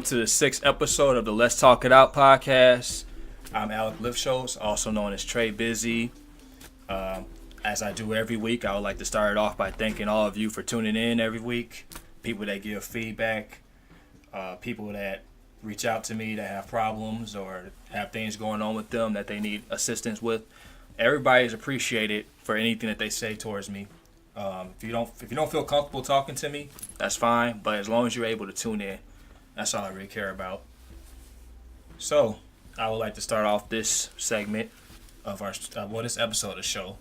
to the sixth episode of the Let's Talk It Out podcast. I'm Alec Lifshos, also known as Trey Bizzy. As I do every week, I would like to start it off by thanking all of you for tuning in every week. People that give feedback, people that reach out to me that have problems or have things going on with them that they need assistance with. Everybody is appreciated for anything that they say towards me. If you don't feel comfortable talking to me, that's fine. But as long as you're able to tune in, that's all I really care about. So I would like to start off this segment of this episode of the show.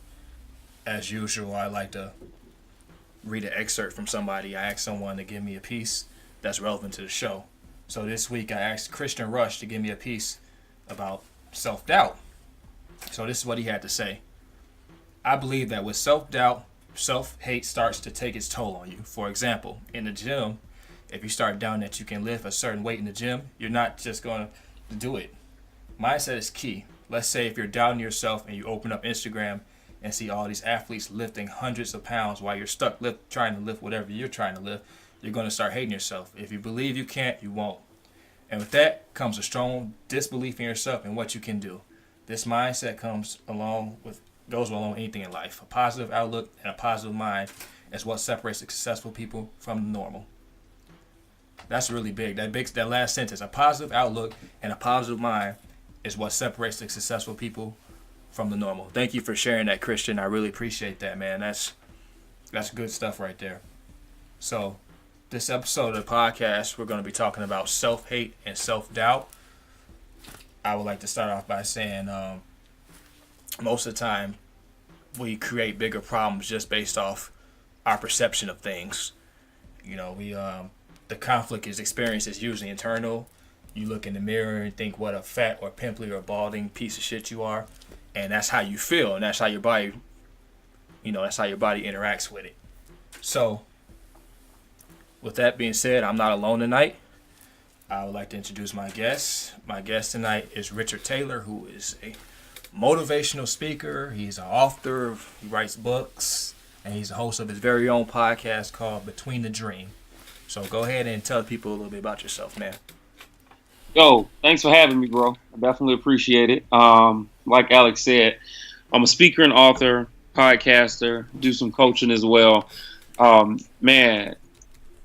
As usual, I like to read an excerpt from somebody. I asked someone to give me a piece that's relevant to the show. So this week I asked Christian Rush to give me a piece about self-doubt. So this is what he had to say. I believe that with self-doubt, self-hate starts to take its toll on you. For example, in the gym, if you start doubting that you can lift a certain weight in the gym, you're not just going to do it. Mindset is key. Let's say if you're doubting yourself and you open up Instagram and see all these athletes lifting hundreds of pounds while you're stuck trying to lift whatever you're trying to lift, you're going to start hating yourself. If you believe you can't, you won't. And with that comes a strong disbelief in yourself and what you can do. This mindset goes along with anything in life. A positive outlook and a positive mind is what separates the successful people from the normal. That's really big. That last sentence, a positive outlook and a positive mind is what separates the successful people from the normal. Thank you for sharing that, Christian. I really appreciate that, man. That's good stuff right there. So this episode of the podcast, we're going to be talking about self-hate and self-doubt. I would like to start off by saying most of the time we create bigger problems just based off our perception of things. You know, the conflict is usually internal. You look in the mirror and think what a fat or pimply or balding piece of shit you are, and that's how you feel, and that's how your body interacts with it. So with that being said, I'm not alone tonight. I would like to introduce my guest. My guest tonight is Richard Taylor, who is a motivational speaker. He's an author. He writes books, and he's a host of his very own podcast called Between the Dream. So go ahead and tell people a little bit about yourself, man. Yo, thanks for having me, bro. I definitely appreciate it. Like Alex said, I'm a speaker and author, podcaster, do some coaching as well. Man,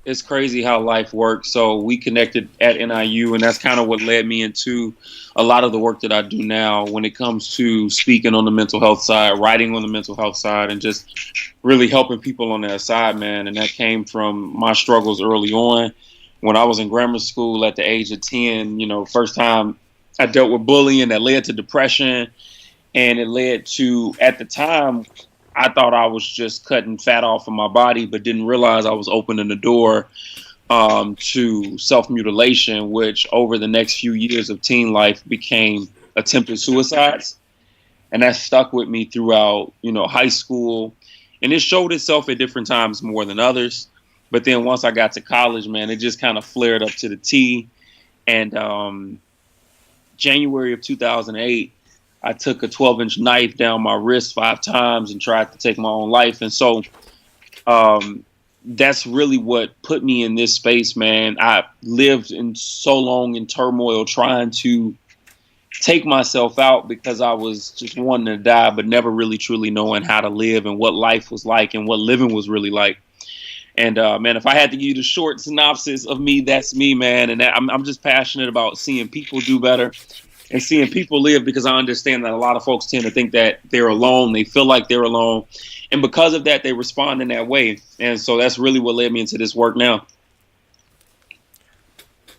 it's crazy how life works. So we connected at NIU, and that's kind of what led me into a lot of the work that I do now when it comes to speaking on the mental health side, writing on the mental health side, and just really helping people on that side, man. And that came from my struggles early on. When I was in grammar school at the age of 10, first time I dealt with bullying that led to depression. And it led to, at the time, I thought I was just cutting fat off of my body, but didn't realize I was opening the door to self-mutilation, which over the next few years of teen life became attempted suicides. And that stuck with me throughout, high school. And it showed itself at different times more than others. But then once I got to college, man, it just kind of flared up to the T. And January of 2008, I took a 12-inch knife down my wrist 5 times and tried to take my own life. And so that's really what put me in this space, man. I lived in so long in turmoil trying to take myself out because I was just wanting to die, but never really truly knowing how to live and what life was like and what living was really like. And, man, if I had to give you the short synopsis of me, that's me, man. And I'm just passionate about seeing people do better and seeing people live, because I understand that a lot of folks tend to think that they're alone. They feel like they're alone. And because of that, they respond in that way. And so that's really what led me into this work now.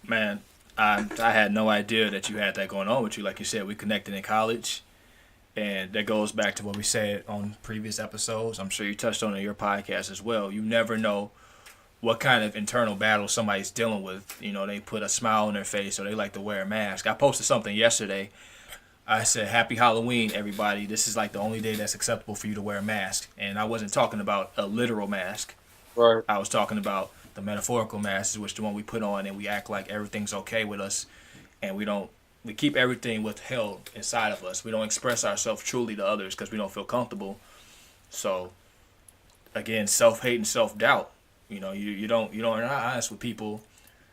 Man, I had no idea that you had that going on with you. Like you said, we connected in college. And that goes back to what we said on previous episodes. I'm sure you touched on it in your podcast as well. You never know what kind of internal battle somebody's dealing with. They put a smile on their face or they like to wear a mask. I posted something yesterday. I said, Happy Halloween, everybody. This is like the only day that's acceptable for you to wear a mask. And I wasn't talking about a literal mask. Right. I was talking about the metaphorical mask, which is the one we put on and we act like everything's okay with us. And we keep everything withheld inside of us. We don't express ourselves truly to others because we don't feel comfortable. So, again, self-hate and self-doubt. You don't, you're not honest with people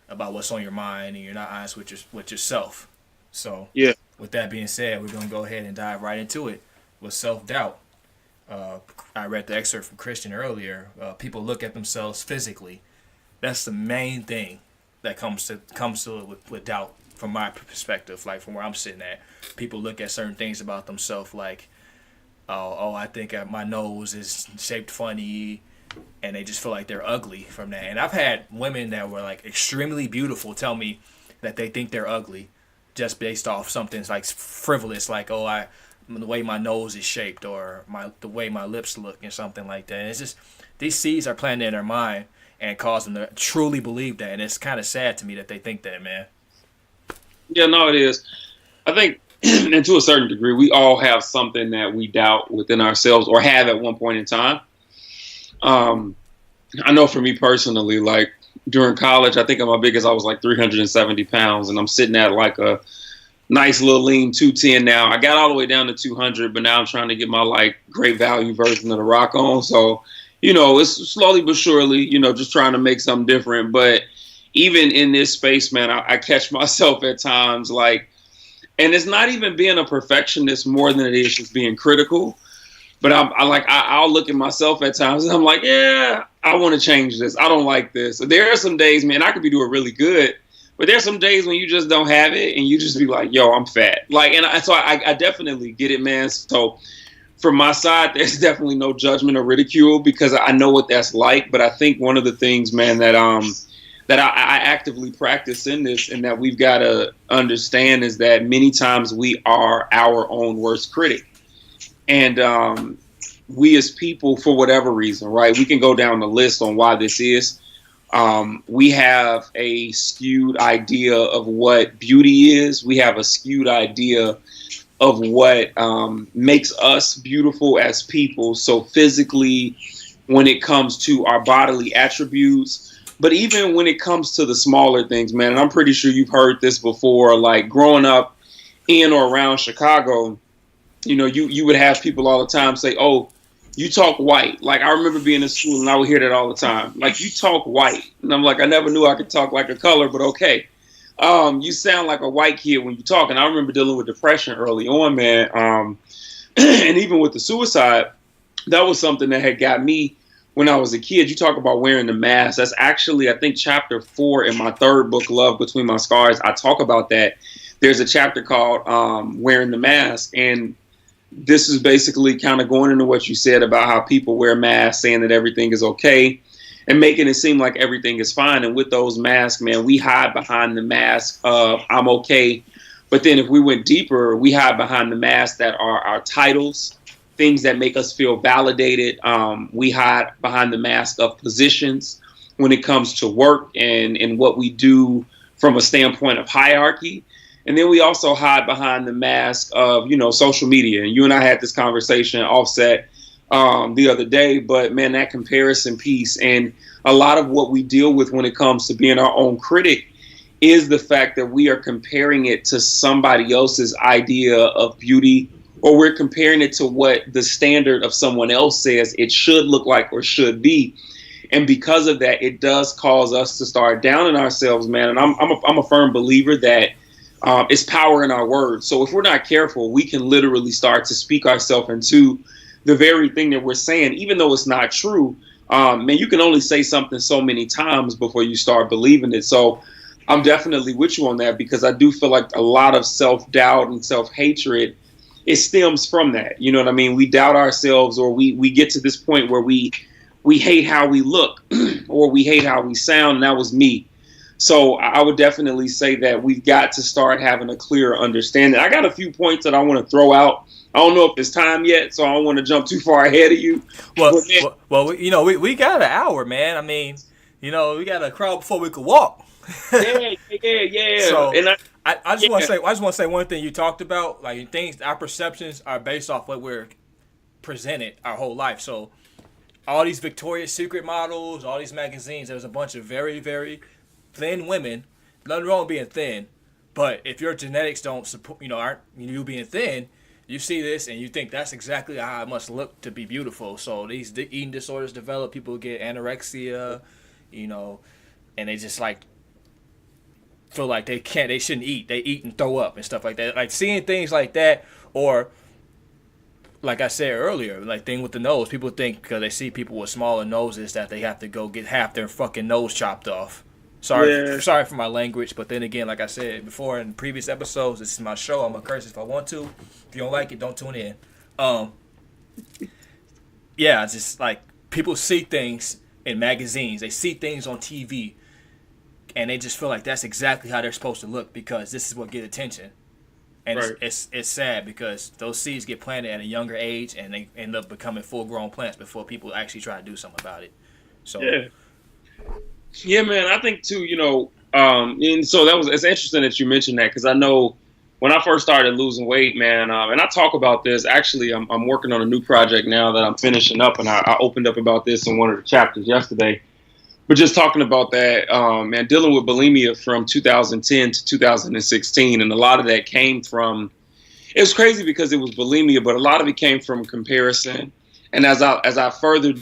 about what's on your mind, and you're not honest with yourself. So, Yeah. with that being said, we're gonna go ahead and dive right into it with self doubt. I read the excerpt from Christian earlier. People look at themselves physically. That's the main thing that comes to it with doubt from my perspective, like from where I'm sitting at. People look at certain things about themselves like, oh, I think my nose is shaped funny, and they just feel like they're ugly from that. And I've had women that were like extremely beautiful tell me that they think they're ugly just based off something like frivolous, like, oh, the way my nose is shaped, or the way my lips look, and something like that. And it's just, these seeds are planted in their mind and cause them to truly believe that. And it's kind of sad to me that they think that, man. Yeah, no, it is. I think, and to a certain degree, we all have something that we doubt within ourselves or have at one point in time. I know for me personally, like during college, I think at my biggest, I was like 370 pounds, and I'm sitting at like a nice little lean 210 now. I got all the way down to 200, but now I'm trying to get my like great value version of the rock on. So, it's slowly but surely, just trying to make something different. But even in this space, man, I catch myself at times like, and it's not even being a perfectionist more than it is just being critical. But I'll look at myself at times and I'm like, yeah, I want to change this. I don't like this. So there are some days, man, I could be doing really good. But there's some days when you just don't have it and you just be like, yo, I'm fat. Like, so I definitely get it, man. So from my side, there's definitely no judgment or ridicule because I know what that's like. But I think one of the things, man, that I actively practice in this and that we've got to understand is that many times we are our own worst critic. And we as people, for whatever reason, right, we can go down the list on why this is. We have a skewed idea of what beauty is. We have a skewed idea of what makes us beautiful as people. So physically, when it comes to our bodily attributes, but even when it comes to the smaller things, man, and I'm pretty sure you've heard this before, like growing up in or around Chicago, you would have people all the time say, oh, you talk white. Like, I remember being in school and I would hear that all the time. Like, you talk white. And I'm like, I never knew I could talk like a color, but okay. You sound like a white kid when you talk. And I remember dealing with depression early on, man. And even with the suicide, that was something that had got me when I was a kid. You talk about wearing the mask. That's actually, I think, chapter 4 in my third book, Love Between My Scars. I talk about that. There's a chapter called Wearing the Mask. And this is basically kind of going into what you said about how people wear masks, saying that everything is okay and making it seem like everything is fine. And with those masks, man, we hide behind the mask of I'm okay. But then if we went deeper, we hide behind the mask that are our titles, things that make us feel validated. We hide behind the mask of positions when it comes to work and what we do from a standpoint of hierarchy. And then we also hide behind the mask of, social media. And you and I had this conversation offset the other day. But, man, that comparison piece and a lot of what we deal with when it comes to being our own critic is the fact that we are comparing it to somebody else's idea of beauty, or we're comparing it to what the standard of someone else says it should look like or should be. And because of that, it does cause us to start downing ourselves, man. And I'm a firm believer that it's power in our words. So if we're not careful, we can literally start to speak ourselves into the very thing that we're saying, even though it's not true. Man, you can only say something so many times before you start believing it. So I'm definitely with you on that because I do feel like a lot of self-doubt and self-hatred, it stems from that. You know what I mean? We doubt ourselves, or we get to this point where we hate how we look or we hate how we sound. And that was me. So I would definitely say that we've got to start having a clearer understanding. I got a few points that I want to throw out. I don't know if it's time yet, so I don't want to jump too far ahead of you. We got an hour, man. I mean, we got a crowd before we could walk. Yeah. So and I just want to say one thing you talked about, like things, our perceptions are based off what we're presented our whole life. So all these Victoria's Secret models, all these magazines, there's a bunch of very, very thin women. Nothing wrong with being thin, but if your genetics don't support, aren't you being thin, you see this and you think that's exactly how it must look to be beautiful. So these eating disorders develop. People get anorexia, and they just like feel like they shouldn't eat. They eat and throw up and stuff like that. Like seeing things like that, or like I said earlier, like thing with the nose. People think because they see people with smaller noses that they have to go get half their fucking nose chopped off. Sorry for my language, but then again, like I said before in previous episodes, this is my show. I'm gonna curse if I want to. If you don't like it, don't tune in. Yeah, just like people see things in magazines, they see things on TV, and they just feel like that's exactly how they're supposed to look because this is what get attention. And right. it's sad because those seeds get planted at a younger age and they end up becoming full-grown plants before people actually try to do something about it. So yeah, man. I think too. And so it's interesting that you mentioned that because I know when I first started losing weight, man, and I talk about this. Actually, I'm working on a new project now that I'm finishing up, and I opened up about this in one of the chapters yesterday. But just talking about that, man, dealing with bulimia from 2010 to 2016, and a lot of that came from. It was crazy because it was bulimia, but a lot of it came from comparison. And as I further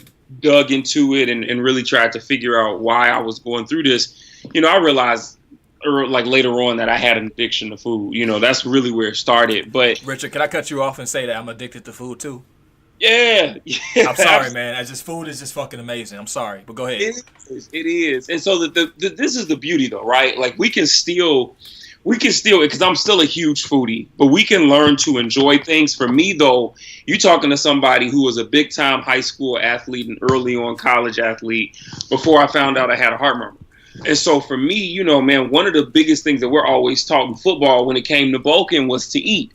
dug into it and really tried to figure out why I was going through this, I realized like later on that I had an addiction to food. That's really where it started. But Richard, can I cut you off and say that I'm addicted to food too? Yeah. I'm sorry, man. Food is just fucking amazing. I'm sorry, but go ahead. It is. And so this is the beauty though, right? Like we can still, because I'm still a huge foodie, but we can learn to enjoy things. For me though, you're talking to somebody who was a big time high school athlete and early on college athlete before I found out I had a heart murmur. And so for me, man, one of the biggest things that we're always taught in football when it came to bulking was to eat.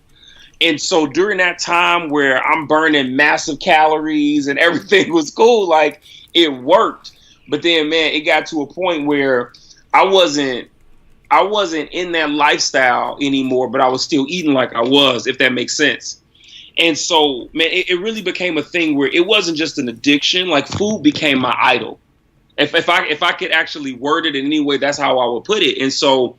And so during that time where I'm burning massive calories and everything was cool, like it worked. But then, man, it got to a point where I wasn't in that lifestyle anymore, but I was still eating like I was, if that makes sense. And so, man, it really became a thing where it wasn't just an addiction. Like food became my idol. If I could actually word it in any way, that's how I would put it. And so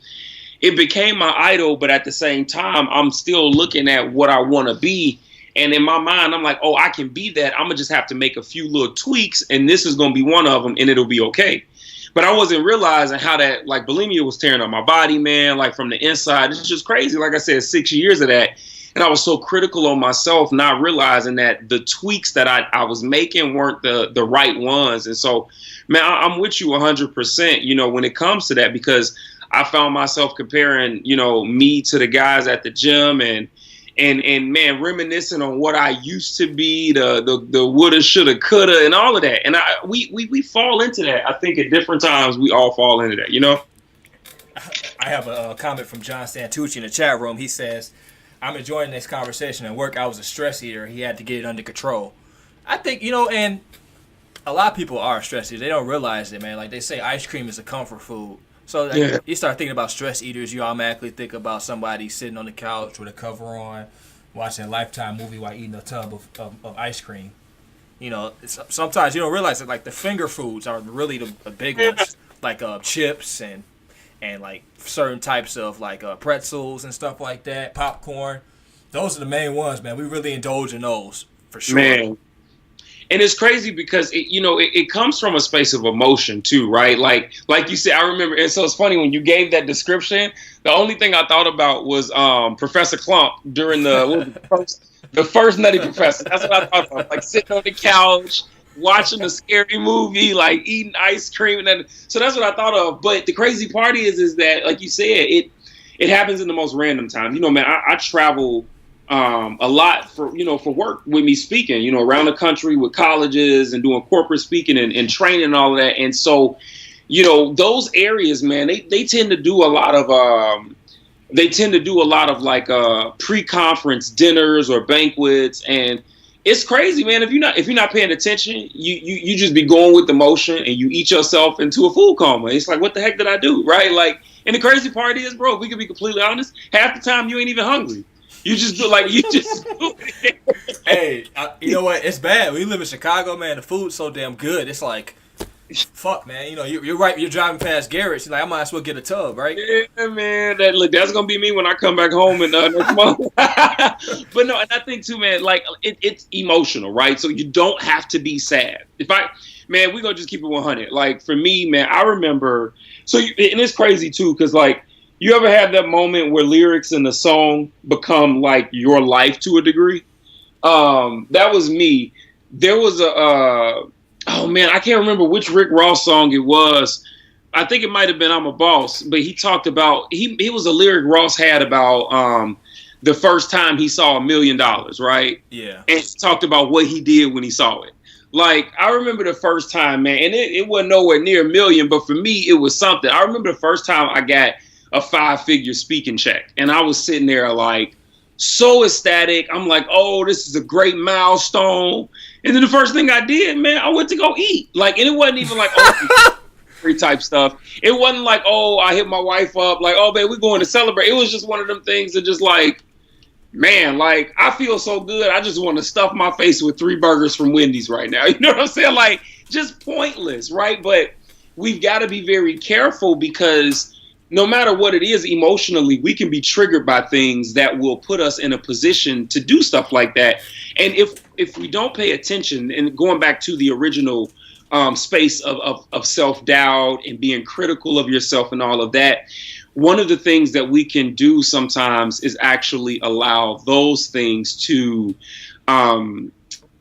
it became my idol, but at the same time, I'm still looking at what I want to be. And in my mind, I'm like, oh, I can be that. I'm going to just have to make a few little tweaks, and this is going to be one of them, and it'll be okay. But I wasn't realizing how that, like, bulimia was tearing up my body, man, like, from the inside. It's just crazy. Like I said, 6 years of that. And I was so critical on myself, not realizing that the tweaks that I was making weren't the right ones. And so, man, I'm with you 100%, when it comes to that, because I found myself comparing, me to the guys at the gym and man, reminiscing on what I used to be, the woulda, shoulda, coulda, and all of that. And we fall into that. I think at different times we all fall into that, I have a comment from John Santucci in the chat room. He says, I'm enjoying this conversation. At work, I was a stress eater. He had to get it under control. I think, and a lot of people are stress eaters. They don't realize it, man. Like they say ice cream is a comfort food. So you start thinking about stress eaters, you automatically think about somebody sitting on the couch with a cover on, watching a Lifetime movie while eating a tub of ice cream. Sometimes you don't realize that like the finger foods are really the big ones, like chips and like certain types of like pretzels and stuff like that, popcorn. Those are the main ones, man. We really indulge in those for sure. Man. And it's crazy because it comes from a space of emotion too, right? Like you said, I remember, and so it's funny when you gave that description. The only thing I thought about was Professor Clump during the first Nutty Professor. That's what I thought about, like sitting on the couch watching a scary movie, like eating ice cream, and so that's what I thought of. But the crazy part is that, like you said, it happens in the most random times. Man, I travel a lot for work with me speaking, around the country with colleges and doing corporate speaking and training and all of that. And so, those areas, man, they tend to do a lot of like pre-conference dinners or banquets. And it's crazy, man. If you're not paying attention, you just be going with the motion and you eat yourself into a food coma. It's like, what the heck did I do? Right. Like, and the crazy part is, bro, if we can be completely honest, half the time you ain't even hungry. You just do it. Hey, you know what? It's bad. We live in Chicago, man. The food's so damn good. It's like, fuck, man. You're right. You're driving past Garrett's. You're like, I might as well get a tub, right? Yeah, man. That's gonna be me when I come back home in next month. But no, and I think too, man. Like it's emotional, right? So you don't have to be sad. Man, we gonna just keep it 100. Like for me, man, I remember. So and it's crazy too, because like. You ever had that moment where lyrics in the song become like your life to a degree? That was me. There was oh man, I can't remember which Rick Ross song it was. I think it might have been "I'm a Boss," but he talked about he was a lyric Ross had about the first time he saw $1 million, right? Yeah. And he talked about what he did when he saw it. Like, I remember the first time, man, and it wasn't nowhere near $1 million, but for me, it was something. I remember the first time I got a 5-figure speaking check, and I was sitting there like so ecstatic. I'm like, oh, this is a great milestone. And then the first thing I did, man, I went to go eat. Like, and it wasn't even like, oh, free type stuff. It wasn't like, oh, I hit my wife up, like, oh, babe, we're going to celebrate. It was just one of them things that just like, man, like, I feel so good. I just want to stuff my face with 3 burgers from Wendy's right now. You know what I'm saying? Like, just pointless, right? But we've got to be very careful because no matter what it is emotionally, we can be triggered by things that will put us in a position to do stuff like that. And if we don't pay attention, and going back to the original space of self-doubt and being critical of yourself and all of that, one of the things that we can do sometimes is actually allow those things to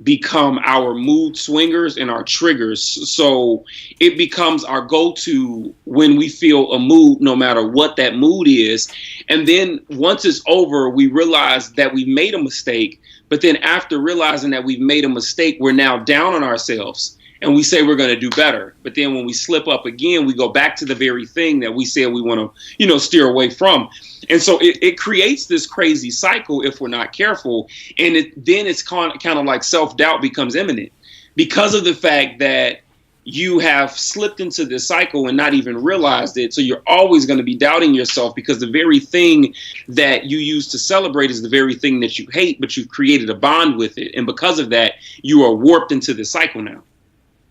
become our mood swingers and our triggers. So it becomes our go-to when we feel a mood, no matter what that mood is. And then once it's over, we realize that we made a mistake. But then after realizing that we've made a mistake, we're now down on ourselves. And we say we're going to do better. But then when we slip up again, we go back to the very thing that we said we want to, steer away from. And so it creates this crazy cycle if we're not careful. And then it's kind of like self-doubt becomes imminent because of the fact that you have slipped into this cycle and not even realized it. So you're always going to be doubting yourself because the very thing that you use to celebrate is the very thing that you hate, but you've created a bond with it. And because of that, you are warped into this cycle now.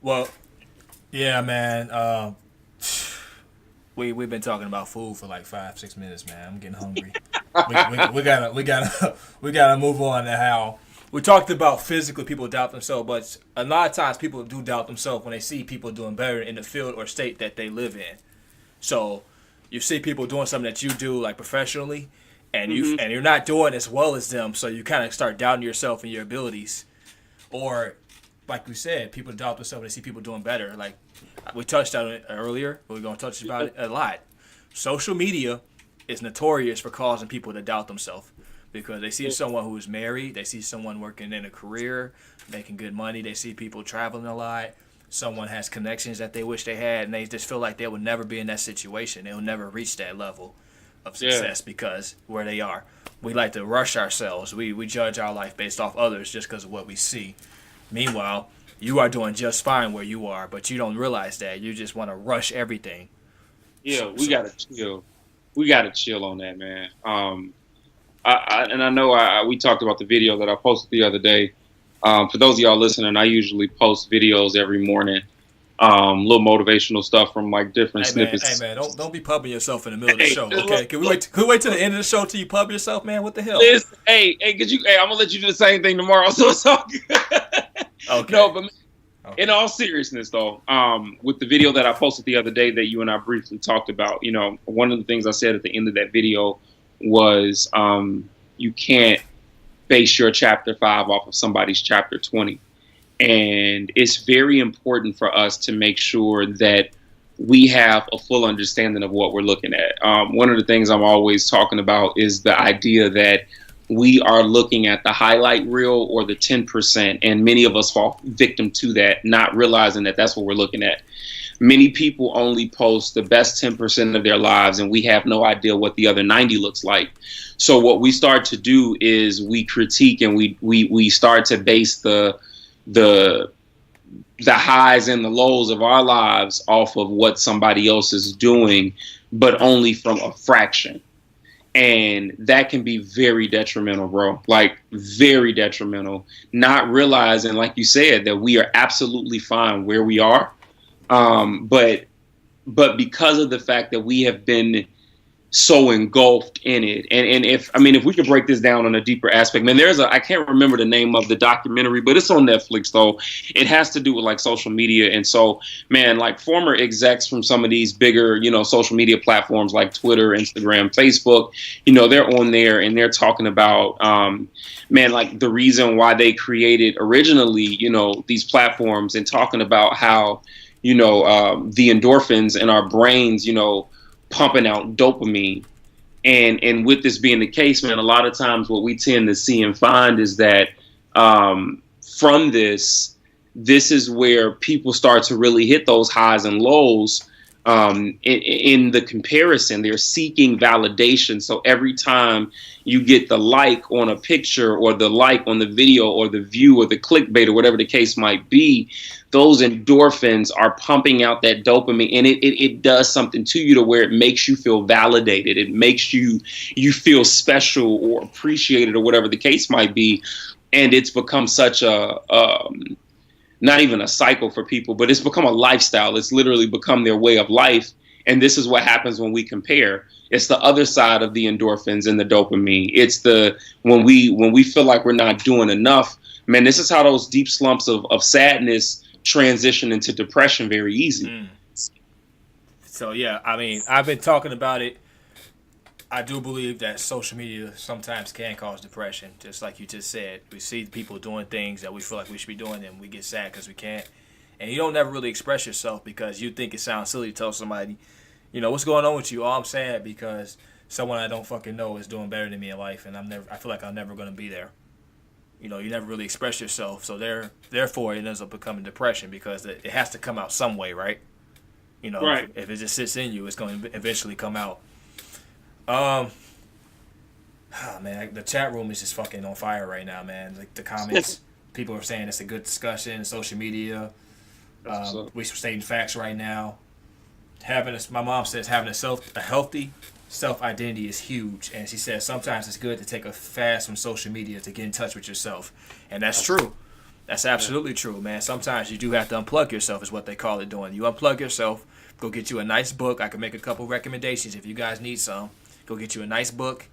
Well, yeah, man. We've been talking about food for like 5-6 minutes, man. I'm getting hungry. we gotta move on to how we talked about physically people doubt themselves, but a lot of times people do doubt themselves when they see people doing better in the field or state that they live in. So you see people doing something that you do like professionally, and you're not doing as well as them, so you kind of start doubting yourself and your abilities, or like we said, people doubt themselves when they see people doing better. Like we touched on it earlier, but we're going to touch about it a lot. Social media is notorious for causing people to doubt themselves because they see someone who is married, they see someone working in a career, making good money, they see people traveling a lot, someone has connections that they wish they had, and they just feel like they will never be in that situation. They will never reach that level of success because where they are. We like to rush ourselves. We judge our life based off others just because of what we see. Meanwhile, you are doing just fine where you are, but you don't realize that. You just want to rush everything. Yeah, we gotta chill. We gotta chill on that, man. I know we talked about the video that I posted the other day. For those of y'all listening, I usually post videos every morning. Little motivational stuff from like different snippets. Hey man, don't be pubbing yourself in the middle of the show. Okay, can we wait till the end of the show till you pub yourself, man? What the hell? Listen, hey, I'm gonna let you do the same thing tomorrow, so it's all good. Okay. No, but in all seriousness, though, with the video that I posted the other day that you and I briefly talked about, one of the things I said at the end of that video was you can't base your chapter 5 off of somebody's chapter 20. And it's very important for us to make sure that we have a full understanding of what we're looking at. One of the things I'm always talking about is the idea that we are looking at the highlight reel or the 10%, and many of us fall victim to that, not realizing that that's what we're looking at. Many people only post the best 10% of their lives, and we have no idea what the other 90 looks like. So what we start to do is we critique and we start to base the highs and the lows of our lives off of what somebody else is doing, but only from a fraction. And that can be very detrimental, bro. Like, very detrimental. Not realizing, like you said, that we are absolutely fine where we are. But because of the fact that we have been so engulfed in it. And if we could break this down on a deeper aspect, man, I can't remember the name of the documentary, but it's on Netflix though. It has to do with like social media. And so, man, like former execs from some of these bigger, social media platforms like Twitter, Instagram, Facebook, they're on there and they're talking about, man, like the reason why they created originally, these platforms, and talking about how, the endorphins in our brains, pumping out dopamine. And with this being the case, man, a lot of times what we tend to see and find is that from this is where people start to really hit those highs and lows in the comparison. They're seeking validation. So every time you get the like on a picture or the like on the video or the view or the clickbait or whatever the case might be, those endorphins are pumping out that dopamine, and it does something to you to where it makes you feel validated. It makes you feel special or appreciated or whatever the case might be. And it's become such a, not even a cycle for people, but it's become a lifestyle. It's literally become their way of life. And this is what happens when we compare. It's the other side of the endorphins and the dopamine. It's when we feel like we're not doing enough, man, this is how those deep slumps of sadness transition into depression very easy. So yeah, I mean, I've been talking about it. I do believe that social media sometimes can cause depression, just like you just said. We see people doing things that we feel like we should be doing, and we get sad because we can't. And you don't never really express yourself because you think it sounds silly to tell somebody, what's going on with you? Oh, I'm sad because someone I don't fucking know is doing better than me in life, and I feel like I'm never going to be there. You never really express yourself, so therefore it ends up becoming depression because it has to come out some way, right? Right. If it just sits in you, it's going to eventually come out. Man, the chat room is just fucking on fire right now, man. Like the comments, people are saying it's a good discussion. Social media, we're stating facts right now. My mom says having a healthy self-identity is huge, and she says sometimes it's good to take a fast from social media to get in touch with yourself, and that's true. That's absolutely true, man. Sometimes you do have to unplug yourself, is what they call it doing. You unplug yourself, go get you a nice book. I can make a couple recommendations if you guys need some. Go get you a nice book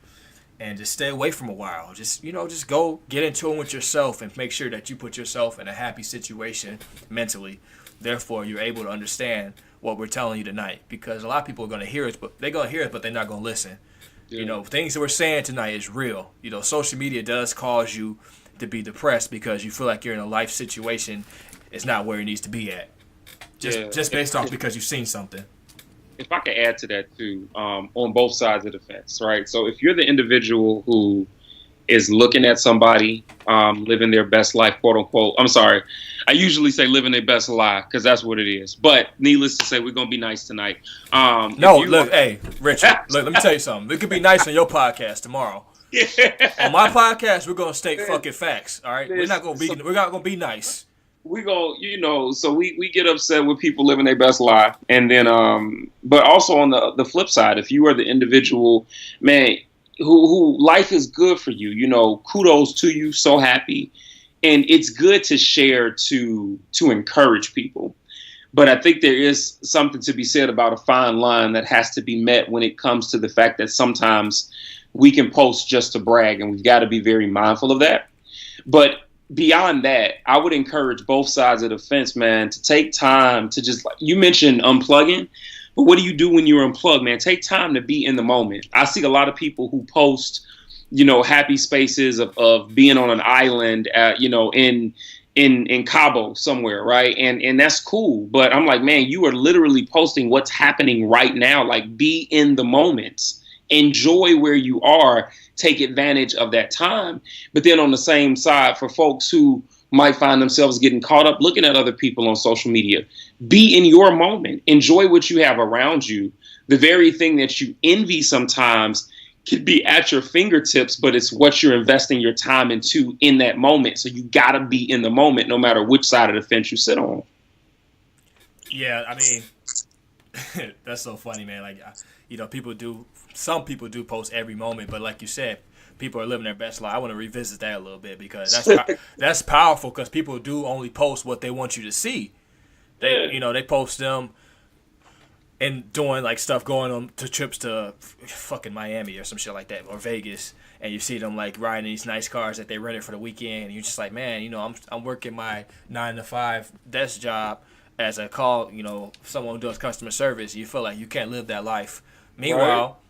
and just stay away from a while. Just go get in tune with yourself and make sure that you put yourself in a happy situation mentally. Therefore, you're able to understand what we're telling you tonight, because a lot of people are going to hear it, but they're going to hear it, but they're not going to listen. Yeah. Things that we're saying tonight is real. Social media does cause you to be depressed because you feel like you're in a life situation it's not where it needs to be at. Just based off because you've seen something. If I could add to that too, on both sides of the fence, right? So if you're the individual who is looking at somebody living their best life, quote unquote, I'm sorry, I usually say living their best life because that's what it is. But needless to say, we're going to be nice tonight. Hey, Richard, look, let me tell you something. It could be nice on your podcast tomorrow. Yeah. On my podcast, we're going to state fucking facts, all right? We're not going to be nice. We go, so we get upset with people living their best life. And then, but also on the flip side, if you are the individual, man, who life is good for you, kudos to you, so happy. And it's good to share to encourage people. But I think there is something to be said about a fine line that has to be met when it comes to the fact that sometimes we can post just to brag, and we've got to be very mindful of that. But beyond that, I would encourage both sides of the fence, man, to take time to just, like you mentioned, unplugging. But what do you do when you're unplugged, man? Take time to be in the moment. I see a lot of people who post, happy spaces of being on an island, in Cabo somewhere, right? And that's cool. But I'm like, man, you are literally posting what's happening right now. Like, be in the moment. Enjoy where you are. Take advantage of that time. But then on the same side, for folks who might find themselves getting caught up looking at other people on social media, be in your moment. Enjoy what you have around you. The very thing that you envy sometimes could be at your fingertips, but it's what you're investing your time into in that moment. So you got to be in the moment no matter which side of the fence you sit on. Yeah, I mean, that's so funny, man. Like, some people do post every moment, but like you said, people are living their best life. I want to revisit that a little bit because that's powerful, because people do only post what they want you to see. They post them and doing like stuff, going on to trips to fucking Miami or some shit like that, or Vegas, and you see them like riding these nice cars that they rented for the weekend, and you're just like, man, I'm working my 9 to 5 desk job as a call, someone who does customer service. You feel like you can't live that life. Meanwhile,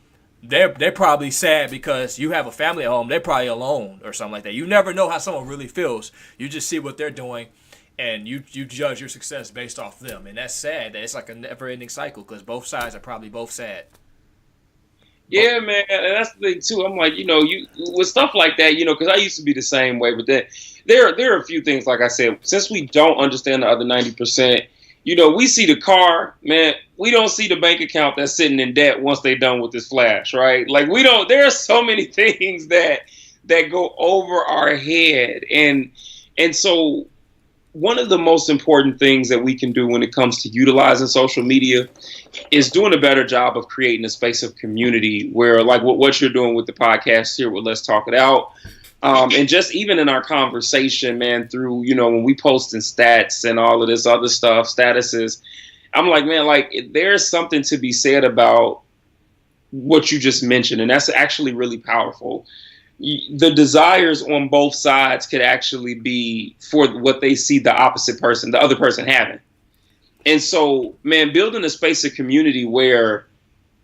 they're probably sad because you have a family at home. They're probably alone or something like that. You never know how someone really feels. You just see what they're doing, and you judge your success based off them. And that's sad. That it's like a never-ending cycle because both sides are probably both sad. Yeah, man, and that's the thing too. I'm like, you with stuff like that, because I used to be the same way. But then there are a few things, like I said, since we don't understand the other 90%. We see the car, man. We don't see the bank account that's sitting in debt once they're done with this flash, right? Like we don't. There are so many things that go over our head, and so one of the most important things that we can do when it comes to utilizing social media is doing a better job of creating a space of community where, like what you're doing with the podcast here with Let's Talk It Out. And just even in our conversation, man, through, when we post in stats and all of this other stuff, statuses, I'm like, man, like there's something to be said about what you just mentioned. And that's actually really powerful. The desires on both sides could actually be for what they see the other person having. And so, man, building a space of community where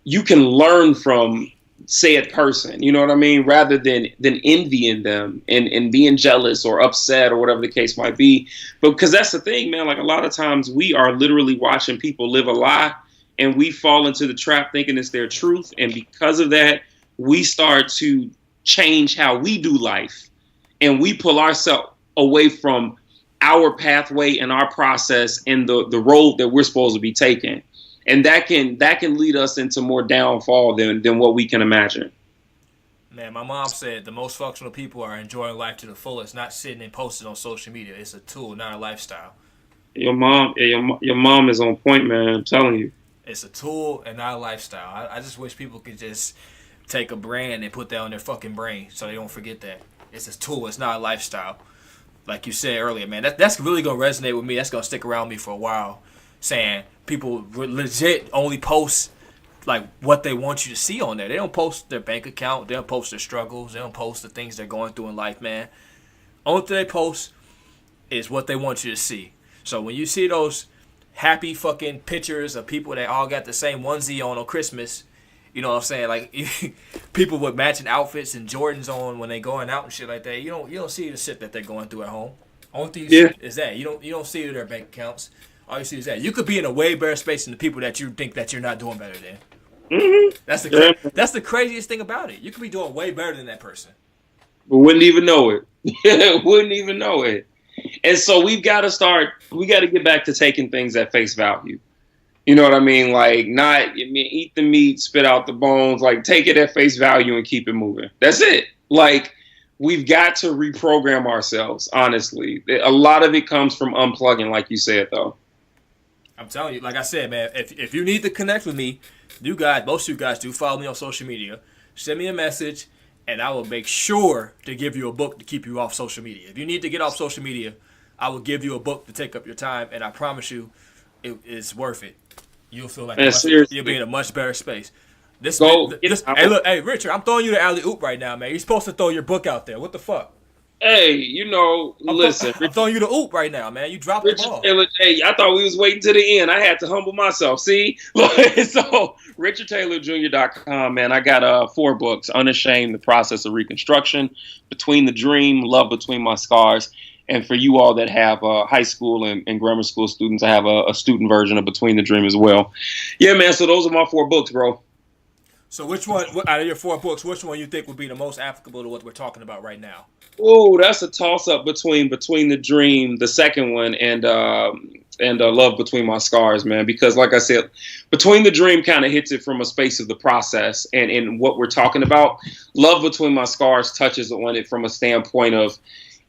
you can learn from said person, you know what I mean, rather than envying them and being jealous or upset or whatever the case might be. But because that's the thing, man, like a lot of times we are literally watching people live a lie and we fall into the trap thinking it's their truth. And because of that, we start to change how we do life and we pull ourselves away from our pathway and our process and the road that we're supposed to be taking. And that can lead us into more downfall than what we can imagine. Man, my mom said the most functional people are enjoying life to the fullest, not sitting and posting on social media. It's a tool, not a lifestyle. Your mom is on point, man. I'm telling you. It's a tool and not a lifestyle. I just wish people could just take a brand and put that on their fucking brain so they don't forget that. It's a tool. It's not a lifestyle. Like you said earlier, man, that's really going to resonate with me. That's going to stick around me for a while, saying people legit only post like what they want you to see on there. They don't post their bank account. They don't post their struggles. They don't post the things they're going through in life, man. Only thing they post is what they want you to see. So when you see those happy fucking pictures of people that all got the same onesie on Christmas, you know what I'm saying? Like people with matching outfits and Jordans on when they going out and shit like that. You don't see the shit that they're going through at home. Only thing you see is that you don't see their bank accounts. All you see is that you could be in a way better space than the people that you think that you're not doing better than. Mm-hmm. That's the craziest thing about it. You could be doing way better than that person, but wouldn't even know it. Wouldn't even know it. And so we got to get back to taking things at face value. You know what I mean? Like eat the meat, spit out the bones, like take it at face value and keep it moving. That's it. Like we've got to reprogram ourselves, honestly. A lot of it comes from unplugging, like you said, though. I'm telling you, like I said, man, if you need to connect with me, most of you guys do follow me on social media. Send me a message, and I will make sure to give you a book to keep you off social media. If you need to get off social media, I will give you a book to take up your time, and I promise it's worth it. You'll feel like you'll be in a much better space. Hey, Richard, I'm throwing you the alley-oop right now, man. You're supposed to throw your book out there. What the fuck? Hey, listen. I'm throwing you the oop right now, man. You dropped the ball. Hey, I thought we was waiting to the end. I had to humble myself. See? So, RichardTaylorJr.com, man. I got 4 books. Unashamed, The Process of Reconstruction, Between the Dream, Love Between My Scars. And for you all that have high school and grammar school students, I have a student version of Between the Dream as well. Yeah, man. So those are my 4 books, bro. So which one, out of your 4 books, which one you think would be the most applicable to what we're talking about right now? Oh, that's a toss-up between the Dream, the second one, and Love Between My Scars, man. Because, like I said, Between the Dream kind of hits it from a space of the process and what we're talking about. Love Between My Scars touches on it from a standpoint of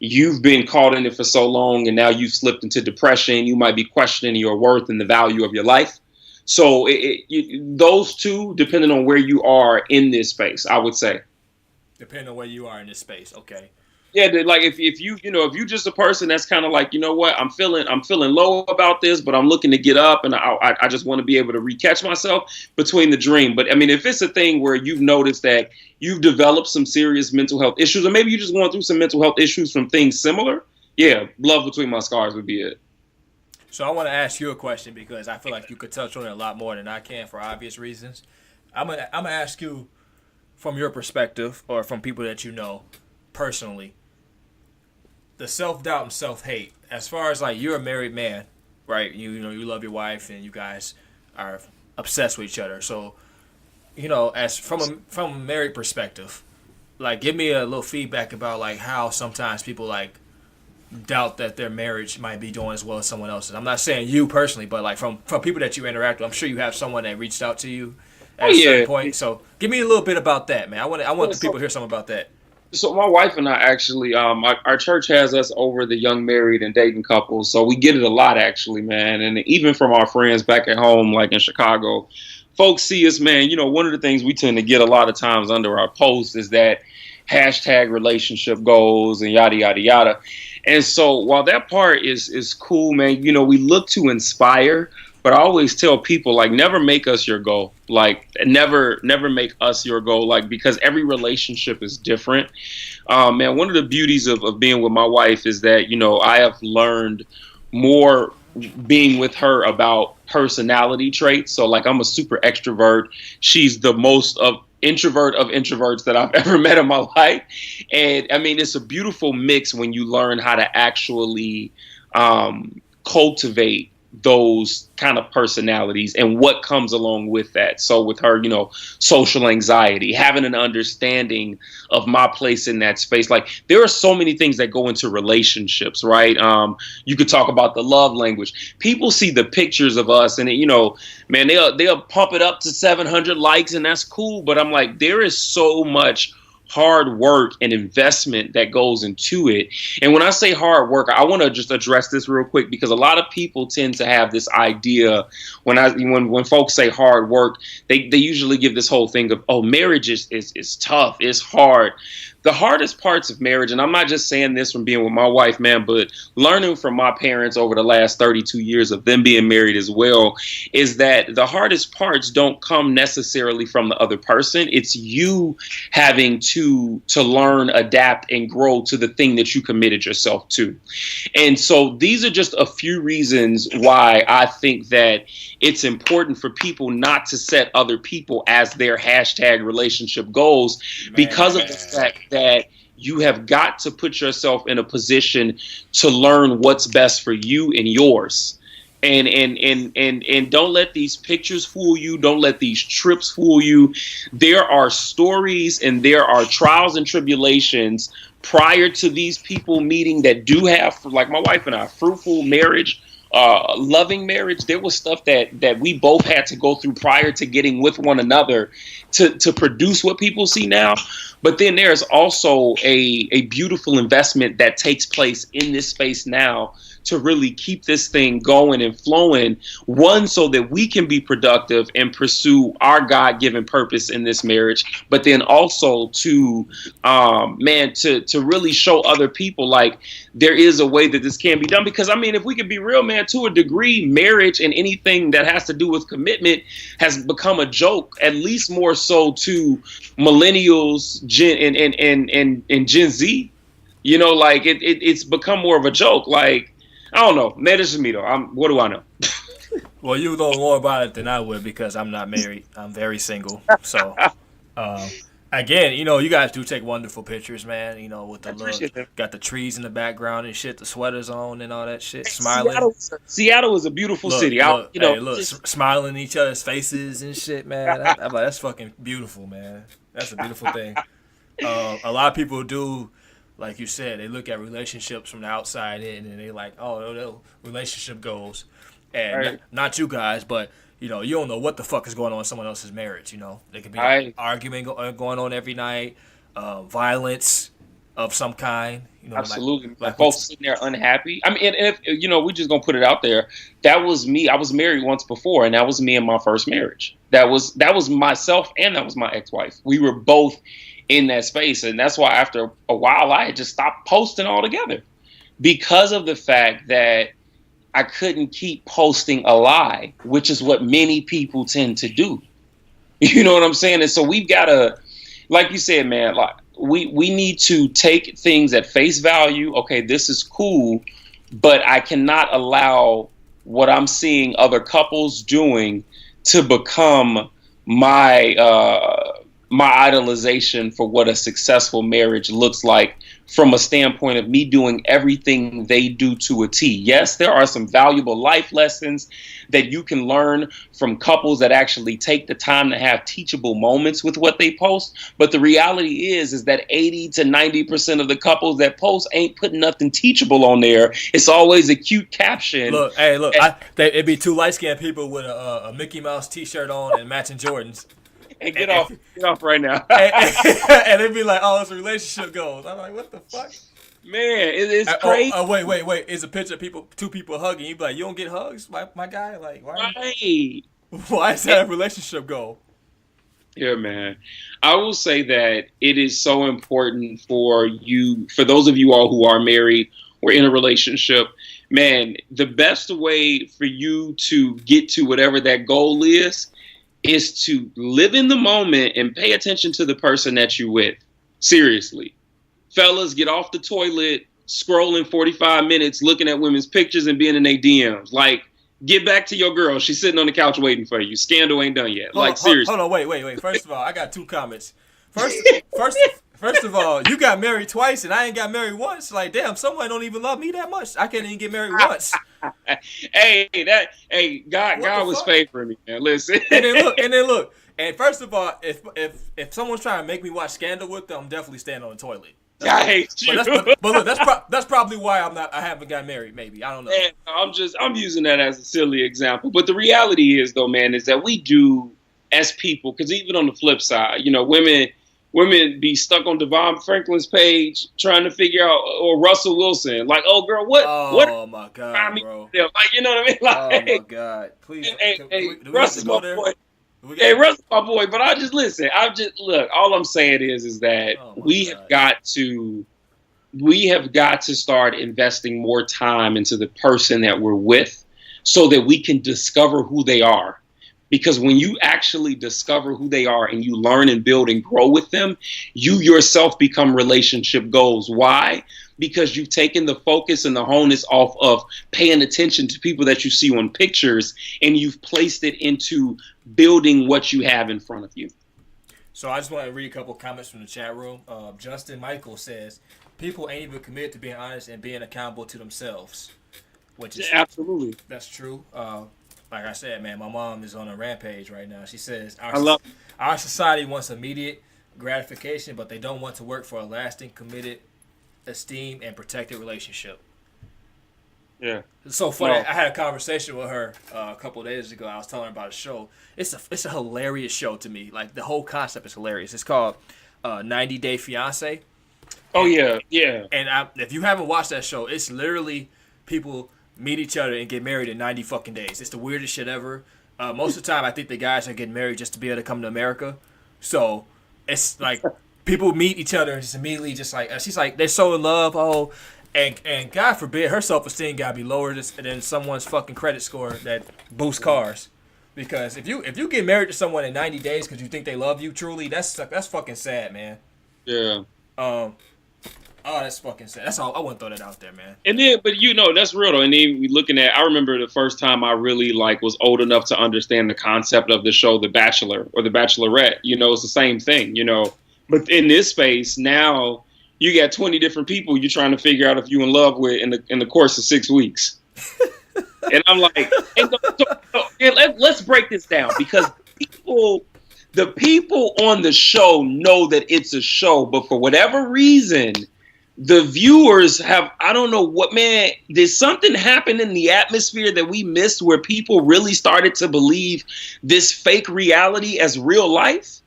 you've been caught in it for so long, and now you've slipped into depression. You might be questioning your worth and the value of your life. So those two, depending on where you are in this space, I would say. Depending on where you are in this space, okay. Yeah, like if you if you just a person that's kind of like, you know what, I'm feeling low about this, but I'm looking to get up, and I just want to be able to recatch myself between the dream. But I mean, if it's a thing where you've noticed that you've developed some serious mental health issues, or maybe you're just going through some mental health issues from things similar, yeah, love between my scars would be it. So I want to ask you a question because I feel like you could touch on it a lot more than I can for obvious reasons. I'm gonna ask you from your perspective or from people that you know personally. The self-doubt and self-hate, as far as like you're a married man, right? You know you love your wife and you guys are obsessed with each other. So, as from a married perspective, like give me a little feedback about like how sometimes people like doubt that their marriage might be doing as well as someone else's. I'm not saying you personally, but like from people that you interact with, I'm sure you have someone that reached out to you at a certain point. So give me a little bit about that, man. I want the people to hear something about that. So my wife and I actually, our church has us over the young married and dating couples, so we get it a lot actually, man. And even from our friends back at home, like in Chicago, folks see us, man. One of the things we tend to get a lot of times under our posts is that hashtag relationship goals and yada yada yada. And so while that part is cool, man, we look to inspire. But I always tell people, like, never make us your goal. Like, never make us your goal. Like, because every relationship is different. Man, one of the beauties of being with my wife is that, I have learned more being with her about personality traits. So, like, I'm a super extrovert. She's the most introvert of introverts that I've ever met in my life. And, I mean, it's a beautiful mix when you learn how to actually cultivate those kind of personalities and what comes along with that. So with her, social anxiety, having an understanding of my place in that space. Like there are so many things that go into relationships, right? You could talk about the love language. People see the pictures of us and, man, they'll pump it up to 700 likes and that's cool. But I'm like, there is so much hard work and investment that goes into it. And when I say hard work, I want to just address this real quick because a lot of people tend to have this idea when folks say hard work, they usually give this whole thing of, oh, marriage is tough, it's hard. The hardest parts of marriage, and I'm not just saying this from being with my wife, man, but learning from my parents over the last 32 years of them being married as well, is that the hardest parts don't come necessarily from the other person. It's you having to learn, adapt, and grow to the thing that you committed yourself to. And so these are just a few reasons why I think that it's important for people not to set other people as their hashtag relationship goals, because of the fact that you have got to put yourself in a position to learn what's best for you and yours. And don't let these pictures fool you. Don't let these trips fool you. There are stories and there are trials and tribulations prior to these people meeting that do have, like my wife and I, fruitful marriage, loving marriage. There was stuff that we both had to go through prior to getting with one another to produce what people see now. But then there's also a beautiful investment that takes place in this space now to really keep this thing going and flowing. One, so that we can be productive and pursue our God-given purpose in this marriage, but then also to really show other people like there is a way that this can be done. Because I mean, if we could be real, man, to a degree, marriage and anything that has to do with commitment has become a joke, at least more so to millennials, and Gen Z. Like it's become more of a joke. Like, I don't know. Man, this is me, though. What do I know? Well, you know more about it than I would because I'm not married. I'm very single. So, again, you guys do take wonderful pictures, man. With the look. Got the trees in the background and shit, the sweaters on and all that shit. Smiling. Seattle is a beautiful city. Smiling in each other's faces and shit, man. I'm like, that's fucking beautiful, man. That's a beautiful thing. A lot of people do. Like you said, they look at relationships from the outside in, and they like, oh, relationship goals, and right. Not you guys, but you don't know what the fuck is going on in someone else's marriage. There could be argument going on every night, violence of some kind. Absolutely, like folks sitting there unhappy. I mean, and if we just gonna put it out there, that was me. I was married once before, and that was me in my first marriage. That was myself, and that was my ex-wife. We were both in that space. And that's why after a while, I had just stopped posting altogether because of the fact that I couldn't keep posting a lie, which is what many people tend to do. You know what I'm saying? And so we've got to, like you said, man, like we need to take things at face value. Okay, this is cool, but I cannot allow what I'm seeing other couples doing to become my my idolization for what a successful marriage looks like from a standpoint of me doing everything they do to a T. Yes, there are some valuable life lessons that you can learn from couples that actually take the time to have teachable moments with what they post. But the reality is that 80 to 90% of the couples that post ain't putting nothing teachable on there. It's always a cute caption. Look, it'd be two light-skinned people with a Mickey Mouse T-shirt on and matching Jordans. And get off right now. And it'd be like, oh, it's relationship goals. I'm like, what the fuck? Man, it's crazy. Wait. It's a picture of two people hugging. You'd be like, you don't get hugs, my guy? Like, why? Right. Why is that a relationship goal? Yeah, man. I will say that it is so important for those of you all who are married or in a relationship, man, the best way for you to get to whatever that goal is to live in the moment and pay attention to the person that you're with. Seriously. Fellas, get off the toilet, scrolling 45 minutes, looking at women's pictures and being in their DMs. Like, get back to your girl. She's sitting on the couch waiting for you. Scandal ain't done yet. Seriously. Hold on, wait. First of all, I got two comments. First of all, you got married twice and I ain't got married once. Like, damn, someone don't even love me that much. I can't even get married once. God was favoring me, man. Listen. And then look. And first of all, if someone's trying to make me watch Scandal with them, I'm definitely standing on the toilet. I hate you. But look, that's probably why I haven't got married. Maybe, I don't know. Man, I'm using that as a silly example. But the reality is, though, man, is that we do as people, because even on the flip side, you know, women be stuck on Devon Franklin's page trying to figure out, or Russell Wilson, like, oh girl, what? Oh my God, bro! Like, you know what I mean? Like, oh my God, please. Russell's my boy. Hey, Russell's my boy. But look. All I'm saying is that we have got to start investing more time into the person that we're with, so that we can discover who they are. Because when you actually discover who they are and you learn and build and grow with them, you yourself become relationship goals. Why? Because you've taken the focus and the onus off of paying attention to people that you see on pictures, and you've placed it into building what you have in front of you. So I just want to read a couple comments from the chat room. Justin Michael says, people ain't even committed to being honest and being accountable to themselves. Which is absolutely. That's true. Like I said, man, my mom is on a rampage right now. She says our society wants immediate gratification, but they don't want to work for a lasting, committed, esteemed, and protected relationship. Yeah. It's so funny. I had a conversation with her a couple of days ago. I was telling her about a show. It's a hilarious show to me. Like, the whole concept is hilarious. It's called 90 Day Fiancé. Oh, yeah. And if you haven't watched that show, it's literally people meet each other and get married in 90 fucking days. It's the weirdest shit ever. Most of the time, I think the guys are getting married just to be able to come to America. So it's like people meet each other and just immediately just like, she's like, they're so in love. Oh, and God forbid her self-esteem gotta be lower than someone's fucking credit score that boosts cars. Because if you get married to someone in 90 days because you think they love you truly, that's fucking sad, man. Yeah. Oh, that's fucking sad. That's all. I want to throw that out there, man. And then, but that's real though. And then we looking at, I remember the first time I really was old enough to understand the concept of the show, The Bachelor or The Bachelorette. It's the same thing, But in this space now, you got 20 different people you're trying to figure out if you're in love with in the course of 6 weeks. And I'm like, let's break this down, because the people on the show know that it's a show, but for whatever reason, the viewers have, I don't know what, man, did something happen in the atmosphere that we missed where people really started to believe this fake reality as real life?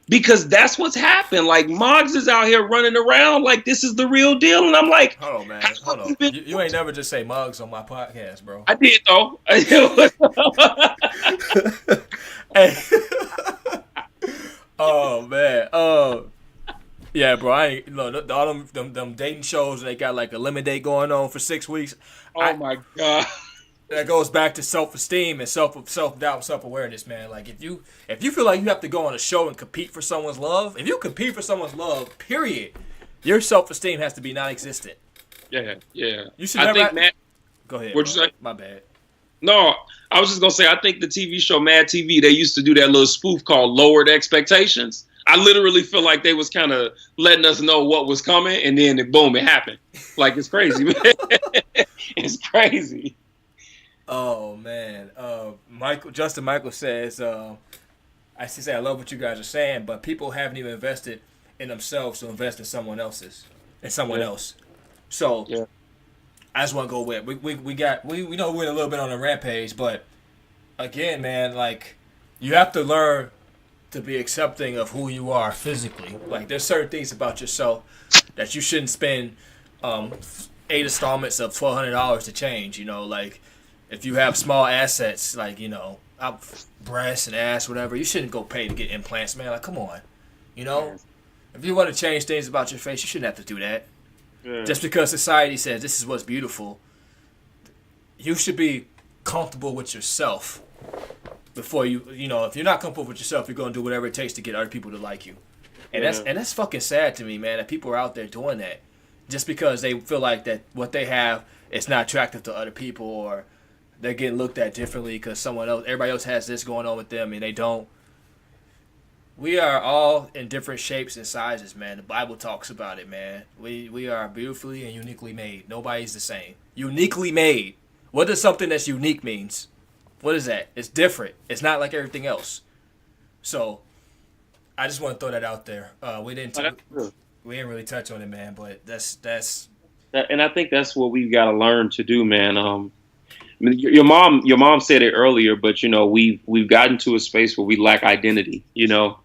Because that's what's happened. Like, Moggs is out here running around like this is the real deal. And I'm like, hold on, man. Hold on. You ain't never just say Moggs on my podcast, bro. I did, though. Hey. Oh, man. Yeah, bro. I ain't, look, all them dating shows. They got like a limit date going on for 6 weeks. Oh I my god. That goes back to self esteem and self doubt and self awareness, man. Like if you feel like you have to go on a show and compete for someone's love, if you compete for someone's love, period, your self esteem has to be non existent. Yeah, yeah. You should I never. think Matt. Go ahead. What'd you say? My bad. No, I was just gonna say I think the TV show Mad TV, they used to do that little spoof called Lowered Expectations. I literally feel like they was kind of letting us know what was coming, and then boom, it happened. Like it's crazy, man. It's crazy. Oh man, Justin Michael says, I should say I love what you guys are saying, but people haven't even invested in themselves to invest in someone else. So Yeah. I just want to go with we know we went a little bit on a rampage, but again, man, like you have to learn to be accepting of who you are physically. Like there's certain things about yourself that you shouldn't spend 8 installments of $1,200 to change. You know, like if you have small assets, like breasts and ass, whatever, you shouldn't go pay to get implants, man. Like come on, you know. If you want to change things about your face, you shouldn't have to do that. Yeah. Just because society says this is what's beautiful, you should be comfortable with yourself before if you're not comfortable with yourself, you're going to do whatever it takes to get other people to like you. And that's fucking sad to me, man, that people are out there doing that just because they feel like that what they have is not attractive to other people, or they're getting looked at differently because everybody else has this going on with them and they don't. We are all in different shapes and sizes, man. The Bible talks about it, man. We are beautifully and uniquely made. Nobody's the same. Uniquely made. What does something that's unique means? What is that? It's different. It's not like everything else. So, I just want to throw that out there. We didn't really touch on it, man. But that's. And I think that's what we've got to learn to do, man. I mean, your mom said it earlier, but we've gotten to a space where we lack identity,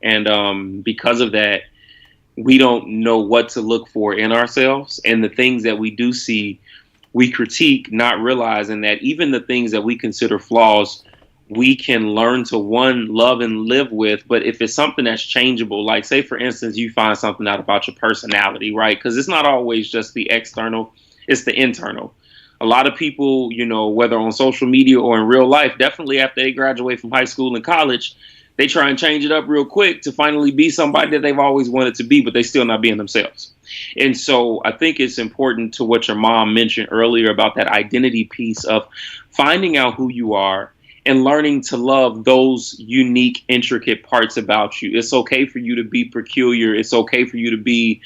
and because of that, we don't know what to look for in ourselves, and the things that we do see, we critique, not realizing that even the things that we consider flaws, we can learn to love and live with. But if it's something that's changeable, like say for instance, you find something out about your personality, right? Because it's not always just the external, it's the internal. A lot of people, whether on social media or in real life, definitely after they graduate from high school and college, they try and change it up real quick to finally be somebody that they've always wanted to be, but they still not being themselves. And so I think it's important to what your mom mentioned earlier about that identity piece of finding out who you are and learning to love those unique, intricate parts about you. It's okay for you to be peculiar. It's okay for you to be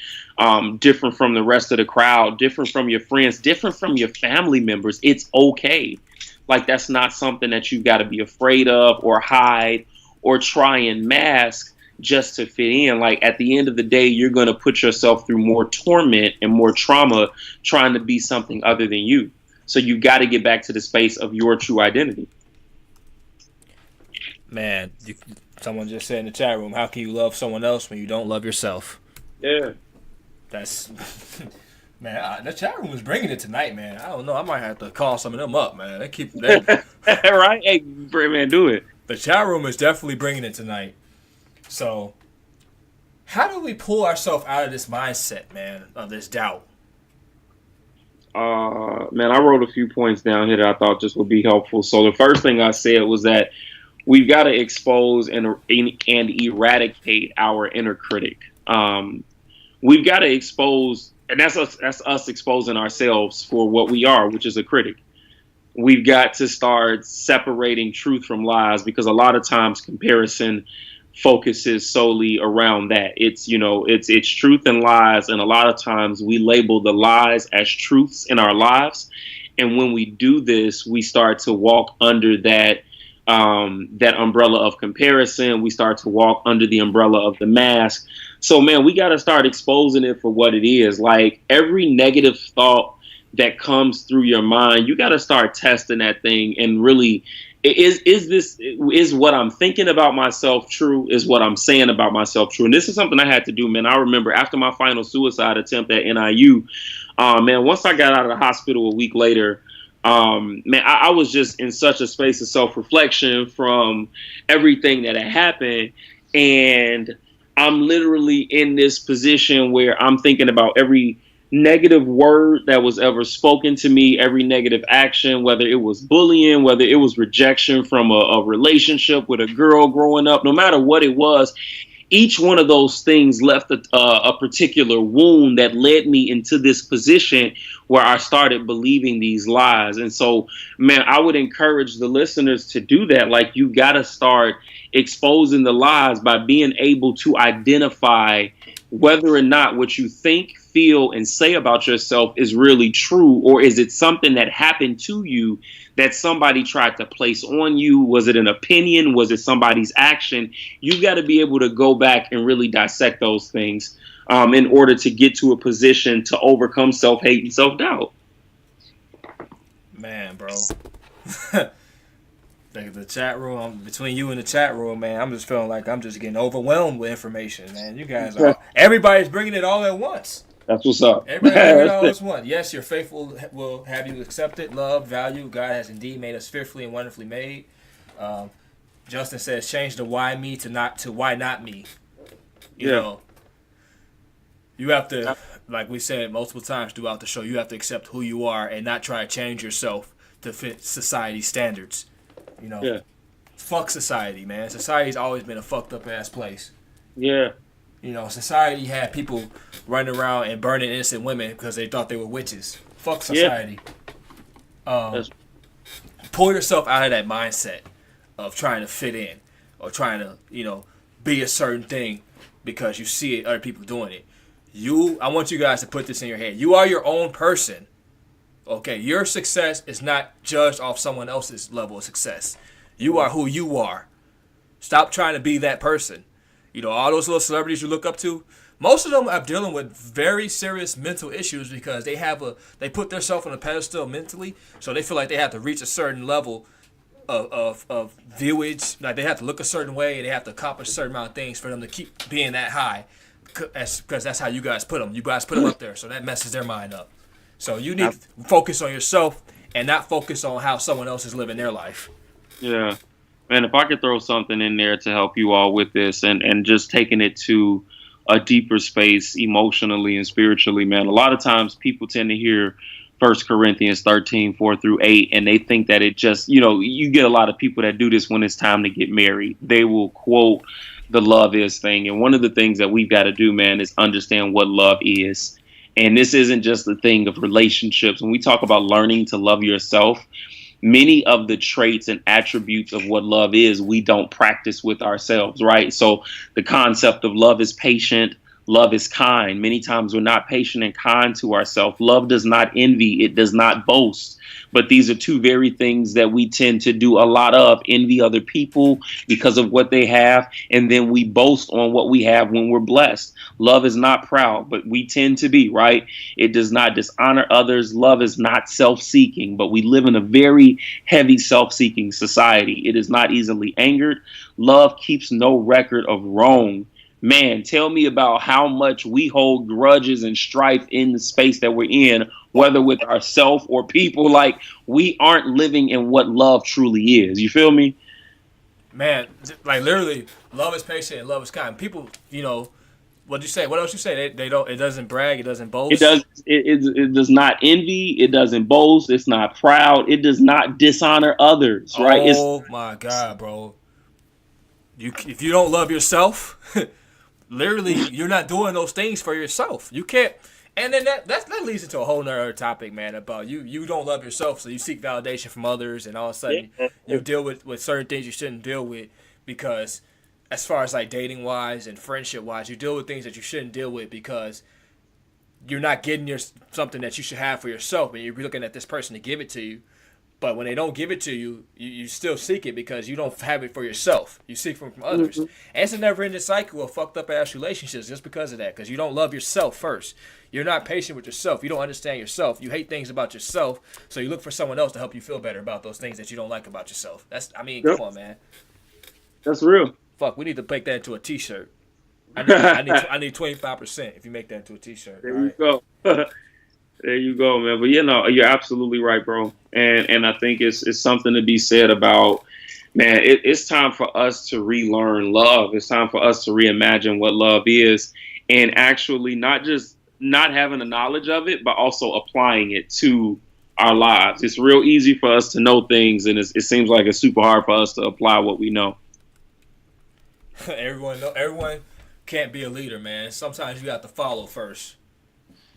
different from the rest of the crowd, different from your friends, different from your family members. It's okay. Like that's not something that you've got to be afraid of or hide or try and mask just to fit in. Like at the end of the day, you're going to put yourself through more torment and more trauma trying to be something other than you. So you've got to get back to the space of your true identity. Man, someone just said in the chat room, how can you love someone else when you don't love yourself? Yeah. That's man. The chat room is bringing it tonight, man. I don't know. I might have to call some of them up, man. They keep that right. Hey, man, do it. The chat room is definitely bringing it tonight. So, how do we pull ourselves out of this mindset, man, of this doubt? Man, I wrote a few points down here that I thought just would be helpful. So the first thing I said was that we've got to expose and eradicate our inner critic. We've got to expose, and that's us exposing ourselves for what we are, which is a critic. We've got to start separating truth from lies, because a lot of times comparison focuses solely around that. It's truth and lies, and a lot of times we label the lies as truths in our lives. And when we do this, we start to walk under that umbrella of comparison. We start to walk under the umbrella of the mask. So, man, we got to start exposing it for what it is. Like every negative thought that comes through your mind, you got to start testing that thing and really, is what I'm thinking about myself true? Is what I'm saying about myself true? And this is something I had to do, man. I remember after my final suicide attempt at NIU, man, once I got out of the hospital a week later, man, I was just in such a space of self-reflection from everything that had happened. And I'm literally in this position where I'm thinking about every negative word that was ever spoken to me, every negative action, whether it was bullying, whether it was rejection from a relationship with a girl growing up, no matter what it was, each one of those things left a particular wound that led me into this position where I started believing these lies. And so, man, I would encourage the listeners to do that. Like, you got to start exposing the lies by being able to identify whether or not what you think, feel, and say about yourself is really true, or is it something that happened to you that somebody tried to place on you? Was it an opinion? Was it somebody's action? You got to be able to go back and really dissect those things in order to get to a position to overcome self-hate and self-doubt. Man, bro. The chat room, between you and the chat room, man, I'm just feeling like I'm just getting overwhelmed with information, man. You guys are, everybody's bringing it all at once. That's what's up. Everybody bringing it all at once. Yes, your faith will have you accepted, love, value. God has indeed made us fearfully and wonderfully made. Justin says, change the why me to why not me. You know, you have to, like we said multiple times throughout the show, you have to accept who you are and not try to change yourself to fit society's standards. You know, fuck society, man. Society's always been a fucked up ass place. Yeah. You know, society had people running around and burning innocent women because they thought they were witches. Fuck society. Pull yourself out of that mindset of trying to fit in or trying to, you know, be a certain thing because you see other people doing it. I want you guys to put this in your head. You are your own person. Okay, your success is not judged off someone else's level of success. You are who you are. Stop trying to be that person. You know, all those little celebrities you look up to, most of them are dealing with very serious mental issues because they put themselves on a pedestal mentally, so they feel like they have to reach a certain level of viewage. Like they have to look a certain way and they have to accomplish a certain amount of things for them to keep being that high. Because that's how you guys put them. You guys put them up there, so that messes their mind up. So you need to focus on yourself and not focus on how someone else is living their life. Yeah. Man, if I could throw something in there to help you all with this and just taking it to a deeper space emotionally and spiritually, man, a lot of times people tend to hear 1 Corinthians 13, 4-8, and they think that it just, you know, you get a lot of people that do this when it's time to get married. They will quote the love is thing. And one of the things that we've got to do, man, is understand what love is. And this isn't just a thing of relationships. When we talk about learning to love yourself, many of the traits and attributes of what love is, we don't practice with ourselves, right? So the concept of love is patient, love is kind. Many times we're not patient and kind to ourselves. Love does not envy, it does not boast. But these are two very things that we tend to do a lot of: envy other people because of what they have, and then we boast on what we have when we're blessed. Love is not proud, but we tend to be, right? It does not dishonor others. Love is not self-seeking, but we live in a very heavy self-seeking society. It is not easily angered. Love keeps no record of wrong. Man, tell me about how much we hold grudges and strife in the space that we're in, whether with ourselves or people. Like, we aren't living in what love truly is. You feel me? Man, like literally, love is patient and love is kind. People, you know, what'd you say? What else you say? They don't. It doesn't brag. It doesn't boast. It does not envy. It doesn't boast. It's not proud. It does not dishonor others. Right? Oh my God, bro! If you don't love yourself, literally, you're not doing those things for yourself. You can't. And then that leads into a whole nother topic, man, about you don't love yourself, so you seek validation from others, and all of a sudden you deal with certain things you shouldn't deal with because as far as like dating wise and friendship wise, you deal with things that you shouldn't deal with because you're not getting something that you should have for yourself, and you're looking at this person to give it to you. But when they don't give it to you, you still seek it because you don't have it for yourself. You seek from others. And it's a never-ending cycle of fucked up-ass relationships just because of that, because you don't love yourself first. You're not patient with yourself. You don't understand yourself. You hate things about yourself, so you look for someone else to help you feel better about those things that you don't like about yourself. Come on, man. That's real. Fuck, we need to make that into a T-shirt. I need 25% if you make that into a T-shirt. There you go. There you go, man. But you know, you're absolutely right, bro. And I think it's something to be said about Man, it's time for us to relearn love. It's time for us to reimagine what love is, and actually not just not having the knowledge of it, but also applying it to our lives. It's real easy for us to know things, and it seems like it's super hard for us to apply what we know. Everyone can't be a leader, man. Sometimes you have to follow first.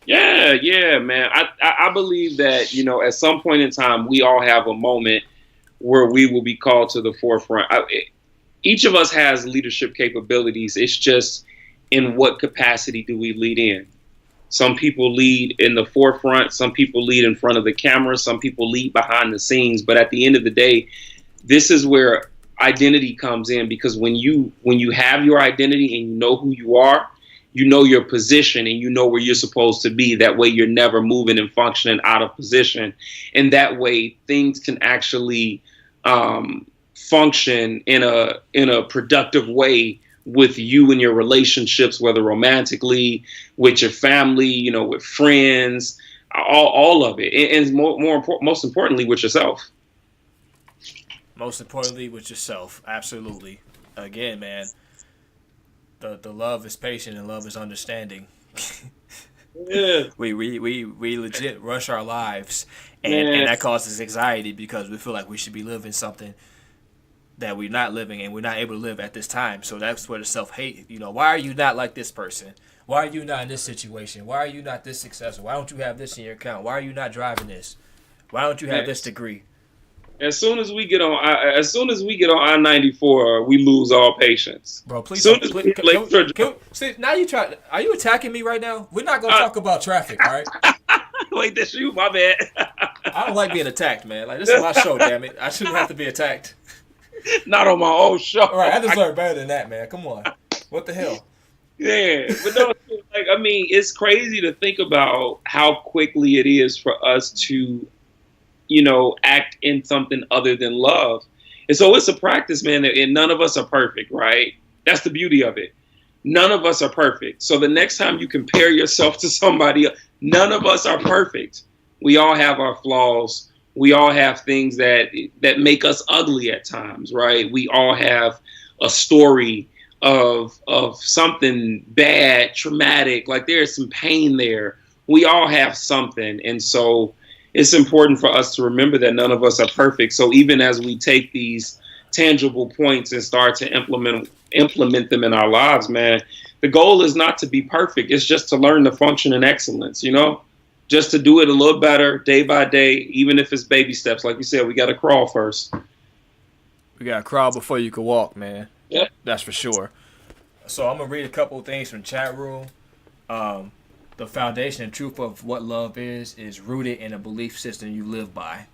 Yeah, man. I believe that, at some point in time, we all have a moment where we will be called to the forefront. Each of us has leadership capabilities. It's just in what capacity do we lead in? Some people lead in the forefront. Some people lead in front of the camera. Some people lead behind the scenes. But at the end of the day, this is where identity comes in, because when you have your identity and you know who you are, you know your position and you know where you're supposed to be. That way you're never moving and functioning out of position. And that way things can actually function in a productive way with you and your relationships, whether romantically, with your family, with friends, all of it. And most importantly, with yourself. Most importantly, with yourself. Absolutely. Again, man, the love is patient and love is understanding. Yeah. We legit rush our lives, and that causes anxiety because we feel like we should be living something that we're not living and we're not able to live at this time. So that's where the self-hate, why are you not like this person? Why are you not in this situation? Why are you not this successful? Why don't you have this in your account? Why are you not driving this? Why don't you have this degree? As soon as we get on I-94, we lose all patience. Bro, please. See, Now you try. Are you attacking me right now? We're not gonna talk about traffic, all right? Wait, that's you. My bad. I don't like being attacked, man. Like, this is my show, damn it. I shouldn't have to be attacked. Not on my own show. All right, I deserve better than that, man. Come on. What the hell? Yeah, but no, it's crazy to think about how quickly it is for us to, act in something other than love. And so it's a practice, man, and none of us are perfect, right? That's the beauty of it. None of us are perfect. So the next time you compare yourself to somebody else, none of us are perfect. We all have our flaws. We all have things that make us ugly at times, right? We all have a story of something bad, traumatic, like there's some pain there. We all have something. And so it's important for us to remember that none of us are perfect. So even as we take these tangible points and start to implement them in our lives, man, the goal is not to be perfect. It's just to learn to function in excellence, just to do it a little better day by day, even if it's baby steps. Like you said, we got to crawl first. We got to crawl before you can walk, man. Yeah. That's for sure. So I'm going to read a couple of things from the chat room. The foundation and truth of what love is rooted in a belief system you live by.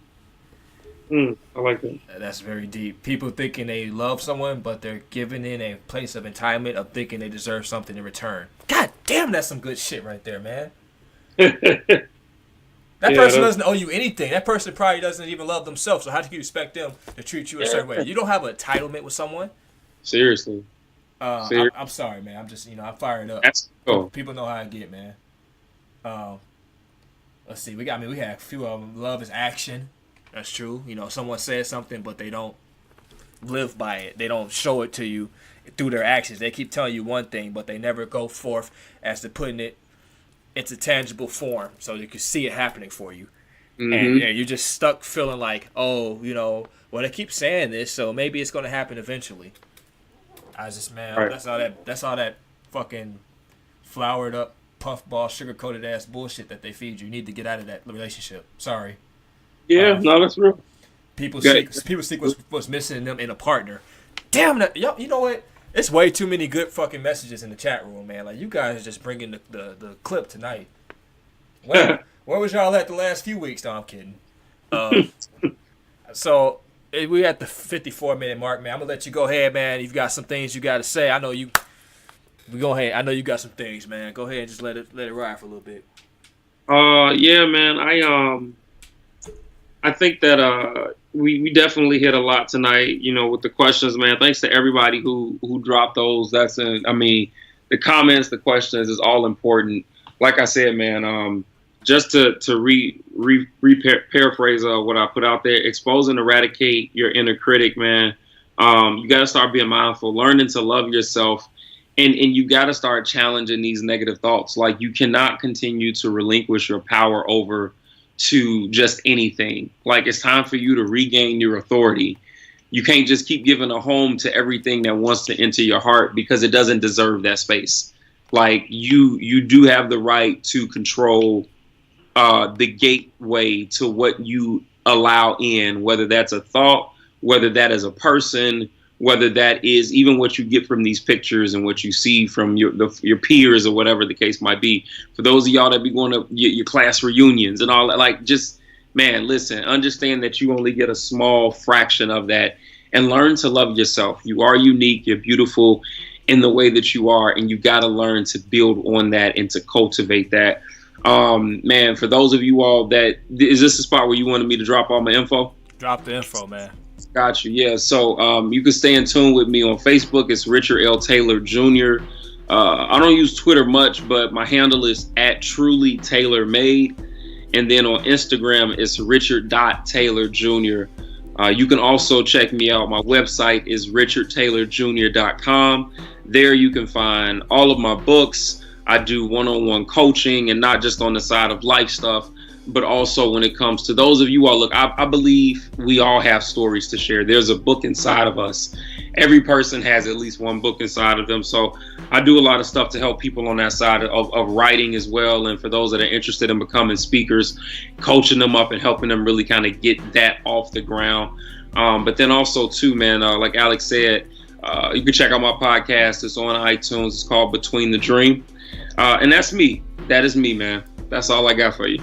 I like that. That's very deep. People thinking they love someone, but they're given in a place of entitlement of thinking they deserve something in return. God damn, that's some good shit right there, man. That person doesn't owe you anything. That person probably doesn't even love themselves. So how do you expect them to treat you a certain way? You don't have an entitlement with someone. Seriously. I'm sorry, man. I'm just, I'm fired up. That's cool. People know how I get, man. Let's see. We had a few of them. Love is action. That's true. Someone says something, but they don't live by it. They don't show it to you through their actions. They keep telling you one thing, but they never go forth as to putting it into tangible form so you can see it happening for you. Mm-hmm. And you're just stuck feeling like, well, they keep saying this, so maybe it's going to happen eventually. Right. That's all that fucking flowered up, puffball, sugar-coated ass bullshit that they feed you. You need to get out of that relationship. Sorry. Yeah, no, that's real. People seek what's missing in them in a partner. Damn that! You know what? It's way too many good fucking messages in the chat room, man. Like, you guys are just bringing the clip tonight. Where was y'all at the last few weeks? No, I'm kidding. So we at the 54-minute mark, man. I'm gonna let you go ahead, man. You've got some things you got to say. I know you. We go ahead. I know you got some things, man. Go ahead and just let it ride for a little bit. Yeah, man. I think that we definitely hit a lot tonight, with the questions, man. Thanks to everybody who dropped those. The comments, the questions is all important. Like I said, man, just to paraphrase what I put out there, expose and eradicate your inner critic, man. You got to start being mindful, learning to love yourself, and you got to start challenging these negative thoughts. Like, you cannot continue to relinquish your power over to just anything. Like, it's time for you to regain your authority. You can't just keep giving a home to everything that wants to enter your heart, because it doesn't deserve that space. Like, you do have the right to control the gateway to what you allow in, whether that's a thought, whether that is a person, whether that is even what you get from these pictures and what you see from your peers or whatever the case might be. For those of y'all that be going to your class reunions and all that, like, just, man, listen, understand that you only get a small fraction of that, and learn to love yourself. You are unique. You're beautiful in the way that you are, and you got to learn to build on that and to cultivate that. Man, for those of you all that, is this the spot where you wanted me to drop all my info? Drop the info, man. Got you. Yeah. So you can stay in tune with me on Facebook. It's Richard L. Taylor Jr. I don't use Twitter much, but my handle is @trulytailormade. And then on Instagram, it's Richard.Taylor Jr. You can also check me out. My website is richardtaylorjr.com. There you can find all of my books. I do one-on-one coaching, and not just on the side of life stuff, but also when it comes to those of you all. Look, I believe we all have stories to share. There's a book inside of us. Every person has at least one book inside of them. So I do a lot of stuff to help people on that side of writing as well. And for those that are interested in becoming speakers, coaching them up and helping them really kind of get that off the ground. But then also too, man, like Alex said, you can check out my podcast. It's on iTunes. It's called Between the Dream. And that's me. That is me, man. That's all I got for you.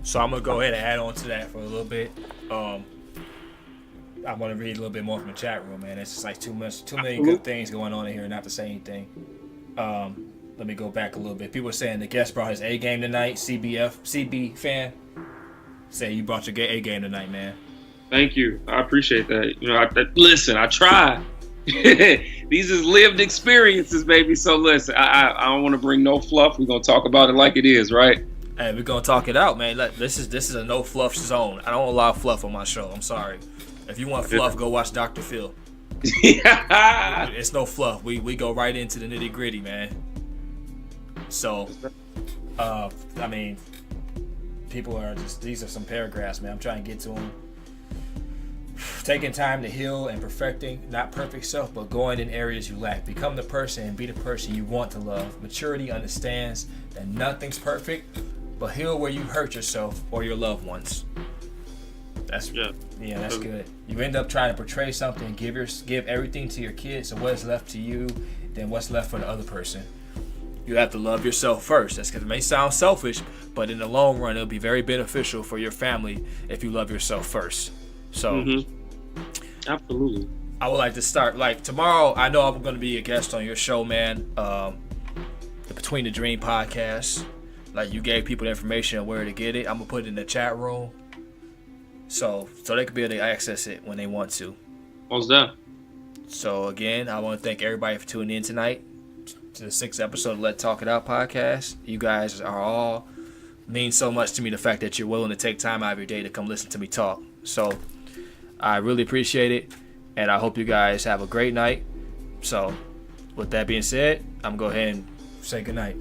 So I'm going to go ahead and add on to that for a little bit. I want to read a little bit more from the chat room, man. It's just like too many good things going on in here, not to say anything. Let me go back a little bit. People are saying the guest brought his A game tonight. CB fan. Say you brought your A game tonight, man. Thank you. I appreciate that. You know, listen, I try. These is lived experiences, baby. So listen, I don't want to bring no fluff. We're going to talk about it like it is, right? Hey, we're going to talk it out, man. This is a no fluff zone. I don't allow fluff on my show. I'm sorry. If you want fluff, go watch Dr. Phil. It's no fluff. We go right into the nitty gritty, man. So, I mean, people are just, these are some paragraphs, man. I'm trying to get to them. Taking time to heal and perfecting, not perfect self, but going in areas you lack. Become the person and be the person you want to love. Maturity understands that nothing's perfect, but heal where you hurt yourself or your loved ones. That's good. You end up trying to portray something, give everything to your kids, so what's left to you, then what's left for the other person. You have to love yourself first. That's because it may sound selfish, but in the long run, it'll be very beneficial for your family if you love yourself first. So, Absolutely. I would like to start, like, tomorrow, I know I'm going to be a guest on your show, man. The Between the Dream podcast. Like, you gave people the information on where to get it. I'm going to put it in the chat room. So they can be able to access it when they want to. What's that? So again, I want to thank everybody for tuning in tonight to the 6th episode of Let's Talk It Out podcast. You guys are all mean so much to me, the fact that you're willing to take time out of your day to come listen to me talk. So I really appreciate it, and I hope you guys have a great night. So with that being said, I'm going to go ahead and say goodnight.